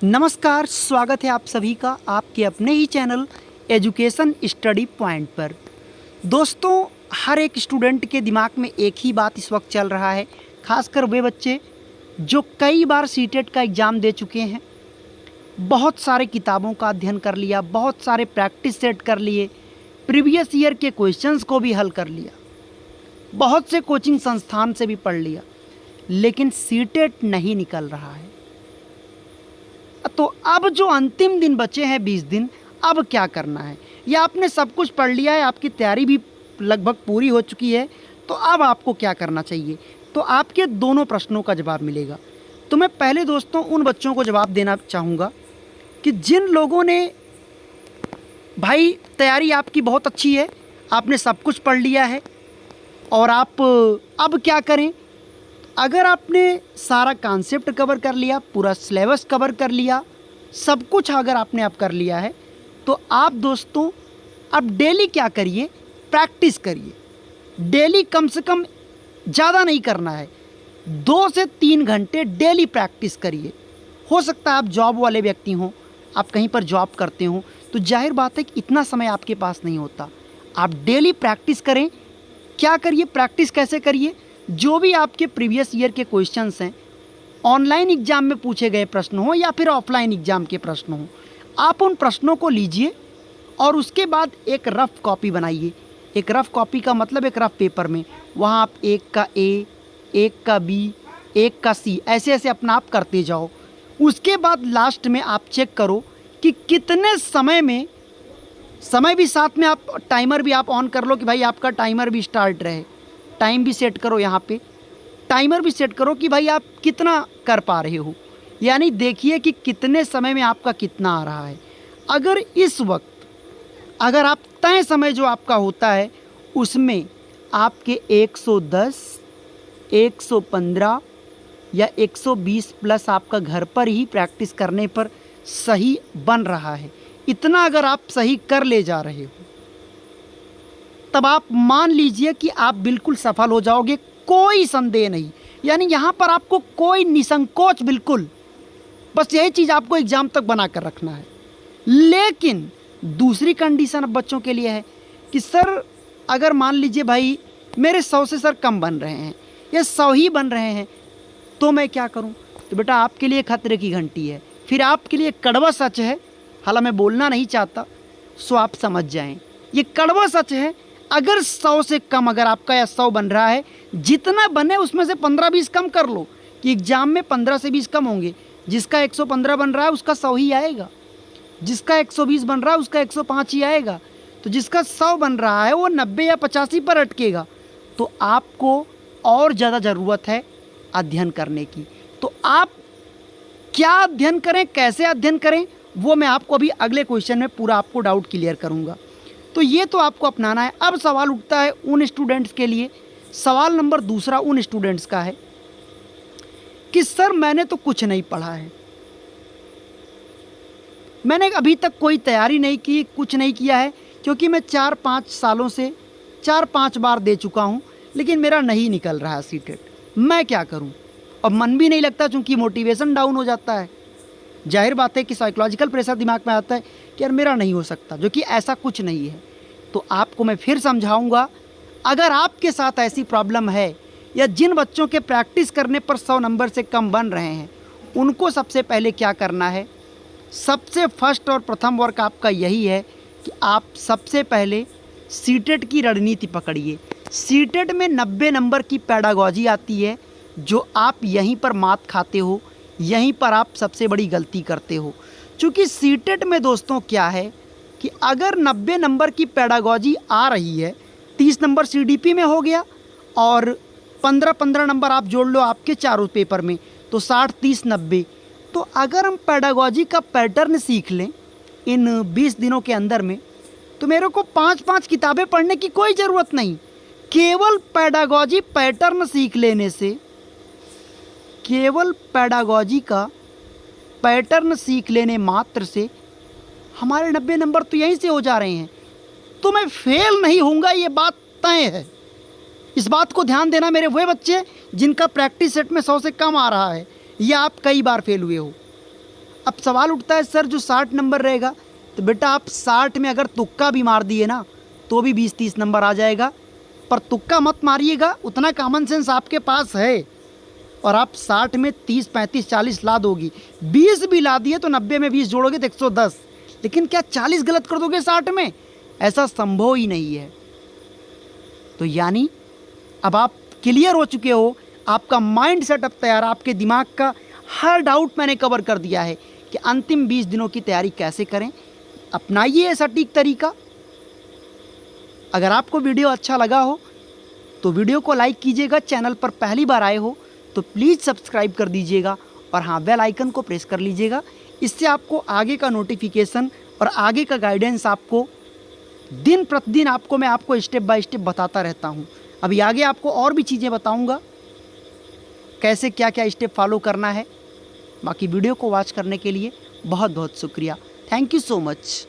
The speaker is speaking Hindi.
नमस्कार, स्वागत है आप सभी का आपके अपने ही चैनल एजुकेशन स्टडी पॉइंट पर। दोस्तों, हर एक स्टूडेंट के दिमाग में एक ही बात इस वक्त चल रहा है, खासकर वे बच्चे जो कई बार सीटेट का एग्ज़ाम दे चुके हैं, बहुत सारे किताबों का अध्ययन कर लिया, बहुत सारे प्रैक्टिस सेट कर लिए, प्रीवियस ईयर के क्वेश्चंस को भी हल कर लिया, बहुत से कोचिंग संस्थान से भी पढ़ लिया, लेकिन सीटेट नहीं निकल रहा है। तो अब जो अंतिम दिन बचे हैं 20 दिन, अब क्या करना है? या आपने सब कुछ पढ़ लिया है, आपकी तैयारी भी लगभग पूरी हो चुकी है, तो अब आपको क्या करना चाहिए? तो आपके दोनों प्रश्नों का जवाब मिलेगा। तो मैं पहले दोस्तों उन बच्चों को जवाब देना चाहूँगा कि जिन लोगों ने भाई तैयारी आपकी बहुत अच्छी है, आपने सब कुछ पढ़ लिया है और आप अब क्या करें? अगर आपने सारा कॉन्सेप्ट कवर कर लिया, पूरा सिलेबस कवर कर लिया, सब कुछ अगर आपने अब कर लिया है, तो आप दोस्तों अब डेली क्या करिए? प्रैक्टिस करिए। डेली कम से कम, ज़्यादा नहीं करना है, 2 से 3 घंटे डेली प्रैक्टिस करिए। हो सकता है आप जॉब वाले व्यक्ति हों, आप कहीं पर जॉब करते हों, तो जाहिर बात है कि इतना समय आपके पास नहीं होता। आप डेली प्रैक्टिस करें। क्या करिए? प्रैक्टिस कैसे करिए? जो भी आपके प्रीवियस ईयर के क्वेश्चंस हैं, ऑनलाइन एग्ज़ाम में पूछे गए प्रश्न हो या फिर ऑफलाइन एग्ज़ाम के प्रश्न हो, आप उन प्रश्नों को लीजिए और उसके बाद एक रफ़ कॉपी बनाइए। एक रफ़ कॉपी का मतलब एक रफ़ पेपर में, वहाँ आप 1 का ए, 1 का बी, 1 का सी, ऐसे ऐसे अपना आप करते जाओ। उसके बाद लास्ट में आप चेक करो कि कितने समय में, समय भी साथ में आप टाइमर भी आप ऑन कर लो कि भाई आपका टाइमर भी स्टार्ट रहे। टाइम भी सेट करो, यहाँ पे टाइमर भी सेट करो कि भाई आप कितना कर पा रहे हो, यानी देखिए कि कितने समय में आपका कितना आ रहा है। अगर इस वक्त अगर आप तय समय जो आपका होता है उसमें आपके 110, 115 या 120 प्लस आपका घर पर ही प्रैक्टिस करने पर सही बन रहा है, इतना अगर आप सही कर ले जा रहे हो, तब आप मान लीजिए कि आप बिल्कुल सफल हो जाओगे, कोई संदेह नहीं। यानी यहाँ पर आपको कोई निसंकोच, बिल्कुल बस यही चीज़ आपको एग्ज़ाम तक बना कर रखना है। लेकिन दूसरी कंडीशन अब बच्चों के लिए है कि सर अगर मान लीजिए भाई मेरे 100 से सर कम बन रहे हैं या 100 ही बन रहे हैं, तो मैं क्या करूं? तो बेटा आपके लिए खतरे की घंटी है, फिर आपके लिए कड़वा सच है। हालांकि मैं बोलना नहीं चाहता, सो आप समझ जाएं, ये कड़वा सच है। अगर 100 से कम अगर आपका या 100 बन रहा है, जितना बने उसमें से 15-20 कम कर लो कि एग्ज़ाम में 15 से 20 कम होंगे। जिसका 115 बन रहा है उसका 100 ही आएगा, जिसका 120 बन रहा है उसका 105 ही आएगा, तो जिसका 100 बन रहा है वो 90 या 85 पर अटकेगा। तो आपको और ज़्यादा ज़रूरत है अध्ययन करने की। तो आप क्या अध्ययन करें, कैसे अध्ययन करें, वो मैं आपको अभी अगले क्वेश्चन में पूरा आपको डाउट क्लियर करूँगा। तो ये तो आपको अपनाना है। अब सवाल उठता है उन स्टूडेंट्स के लिए, सवाल नंबर दूसरा उन स्टूडेंट्स का है कि सर मैंने तो कुछ नहीं पढ़ा है, मैंने अभी तक कोई तैयारी नहीं की, कुछ नहीं किया है, क्योंकि मैं 4-5 सालों से 4-5 बार दे चुका हूँ, लेकिन मेरा नहीं निकल रहा है सीटेट, मैं क्या करूँ? और मन भी नहीं लगता, चूँकि मोटिवेशन डाउन हो जाता है। जाहिर बात है कि साइकोलॉजिकल प्रेशर दिमाग में आता है कि यार मेरा नहीं हो सकता, जो कि ऐसा कुछ नहीं है। तो आपको मैं फिर समझाऊंगा, अगर आपके साथ ऐसी प्रॉब्लम है या जिन बच्चों के प्रैक्टिस करने पर 100 नंबर से कम बन रहे हैं, उनको सबसे पहले क्या करना है? सबसे फर्स्ट और प्रथम वर्क आपका यही है कि आप सबसे पहले सीटेट की रणनीति पकड़िए। सीटेट में 90 नंबर की पैडागॉजी आती है, जो आप यहीं पर मात खाते हो, यहीं पर आप सबसे बड़ी गलती करते हो। चूँकि सीटेट में दोस्तों क्या है कि अगर 90 नंबर की पैडागॉजी आ रही है, 30 नंबर सीडीपी में हो गया और 15-15 नंबर आप जोड़ लो आपके चारों पेपर में, तो 60, 30, 90। तो अगर हम पैडागॉजी का पैटर्न सीख लें इन 20 दिनों के अंदर में, तो मेरे को 5-5 किताबें पढ़ने की कोई ज़रूरत नहीं। केवल पैडागॉजी पैटर्न सीख लेने से, केवल पैडागॉजी का पैटर्न सीख लेने मात्र से हमारे 90 नंबर तो यहीं से हो जा रहे हैं। तो मैं फेल नहीं होऊंगा, ये बात तय है। इस बात को ध्यान देना मेरे वे बच्चे जिनका प्रैक्टिस सेट में 100 से कम आ रहा है, या आप कई बार फेल हुए हो। अब सवाल उठता है सर जो 60 नंबर रहेगा, तो बेटा आप 60 में अगर तुक्का भी मार दिए ना तो भी 20-30 नंबर आ जाएगा। पर तुक्का मत मारिएगा, उतना कॉमन सेंस आपके पास है और आप 60 में 30, 35, 40 ला दोगी। 20 भी ला दिए तो 90 में 20 जोड़ोगे तो 110, लेकिन क्या 40 गलत कर दोगे 60 में? ऐसा संभव ही नहीं है। तो यानी अब आप क्लियर हो चुके हो, आपका माइंड सेटअप तैयार, आपके दिमाग का हर डाउट मैंने कवर कर दिया है कि अंतिम 20 दिनों की तैयारी कैसे करें। अपनाइए ऐसा सटीक तरीका। अगर आपको वीडियो अच्छा लगा हो तो वीडियो को लाइक कीजिएगा, चैनल पर पहली बार आए हो तो प्लीज़ सब्सक्राइब कर दीजिएगा और हाँ बेल आइकन को प्रेस कर लीजिएगा। इससे आपको आगे का नोटिफिकेशन और आगे का गाइडेंस आपको दिन प्रतिदिन मैं आपको स्टेप बाय स्टेप बताता रहता हूँ। अभी आगे आपको और भी चीज़ें बताऊँगा कैसे क्या क्या स्टेप फॉलो करना है। बाकी वीडियो को वॉच करने के लिए बहुत बहुत शुक्रिया। Thank you so much.